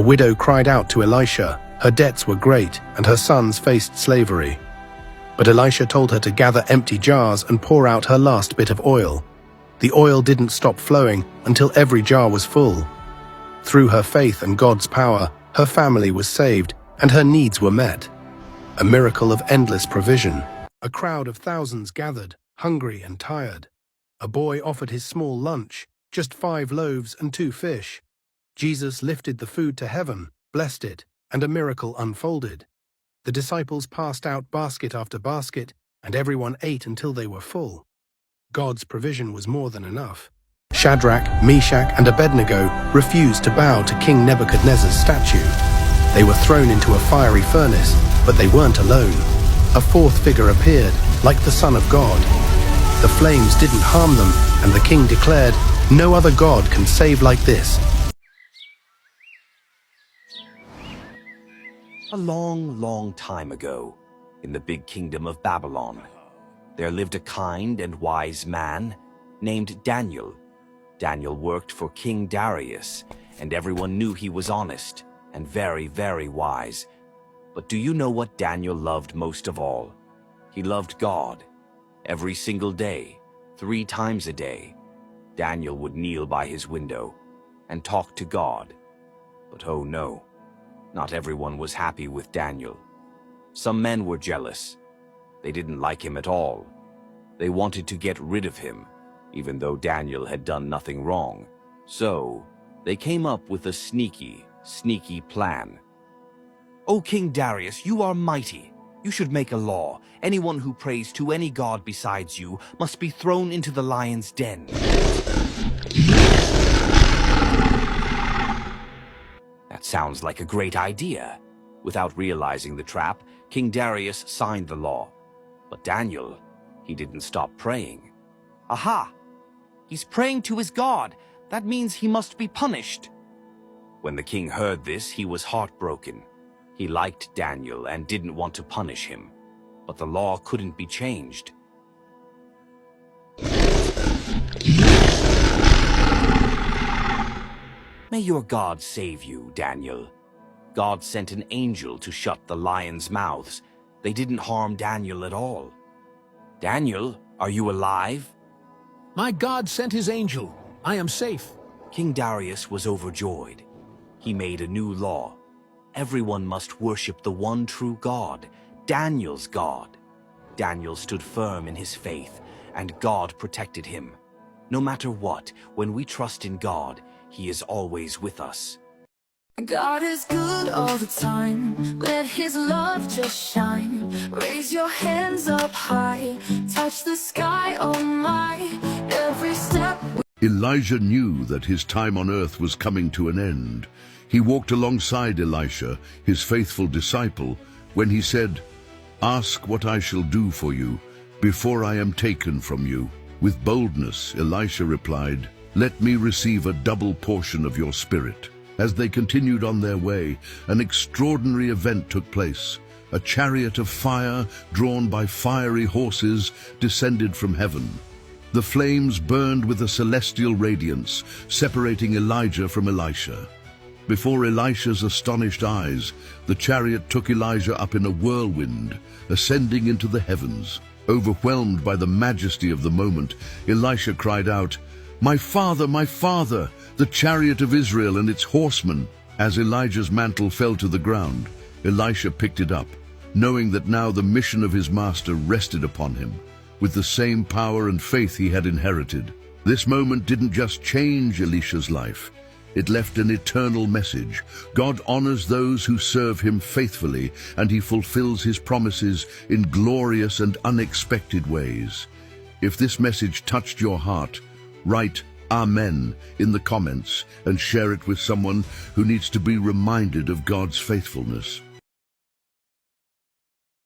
widow cried out to Elisha. Her debts were great, and her sons faced slavery. But Elisha told her to gather empty jars and pour out her last bit of oil. The oil didn't stop flowing until every jar was full. Through her faith and God's power, her family was saved and her needs were met. A miracle of endless provision. A crowd of thousands gathered, hungry and tired. A boy offered his small lunch, just 5 loaves and 2 fish. Jesus lifted the food to heaven, blessed it, and a miracle unfolded. The disciples passed out basket after basket, and everyone ate until they were full. God's provision was more than enough. Shadrach, Meshach, and Abednego refused to bow to King Nebuchadnezzar's statue. They were thrown into a fiery furnace, but they weren't alone. A 4th figure appeared, like the Son of God. The flames didn't harm them, and the king declared, "No other God can save like this." A long, long time ago, in the big kingdom of Babylon, there lived a kind and wise man named Daniel. Daniel worked for King Darius, and everyone knew he was honest and very, very wise. But do you know what Daniel loved most of all? He loved God. Every single day, 3 times a day, Daniel would kneel by his window and talk to God. But oh no, not everyone was happy with Daniel. Some men were jealous. They didn't like him at all. They wanted to get rid of him, even though Daniel had done nothing wrong. So, they came up with a sneaky plan. "O King Darius, you are mighty. You should make a law. Anyone who prays to any god besides you must be thrown into the lion's den." That sounds like a great idea. Without realizing the trap, King Darius signed the law. But Daniel, he didn't stop praying. Aha! He's praying to his God. That means he must be punished. When the king heard this, he was heartbroken. He liked Daniel and didn't want to punish him. But the law couldn't be changed. May your God save you, Daniel. God sent an angel to shut the lions' mouths. They didn't harm Daniel at all. Daniel, are you alive? My God sent his angel. I am safe. King Darius was overjoyed. He made a new law. Everyone must worship the one true God, Daniel's God. Daniel stood firm in his faith, and God protected him. No matter what, when we trust in God, He is always with us. God is good all the time. Let his love just shine. Raise your hands up high. Touch the sky, oh my. Every step. Elijah knew that his time on earth was coming to an end. He walked alongside Elisha, his faithful disciple, when he said, "Ask what I shall do for you before I am taken from you." With boldness, Elisha replied, "Let me receive a double portion of your spirit." As they continued on their way, an extraordinary event took place. A chariot of fire, drawn by fiery horses, descended from heaven. The flames burned with a celestial radiance, separating Elijah from Elisha. Before Elisha's astonished eyes, the chariot took Elijah up in a whirlwind, ascending into the heavens. Overwhelmed by the majesty of the moment, Elisha cried out, my father, the chariot of Israel and its horsemen." As Elijah's mantle fell to the ground, Elisha picked it up, knowing that now the mission of his master rested upon him, with the same power and faith he had inherited. This moment didn't just change Elisha's life. It left an eternal message. God honors those who serve him faithfully, and he fulfills his promises in glorious and unexpected ways. If this message touched your heart, write Amen in the comments and share it with someone who needs to be reminded of God's faithfulness.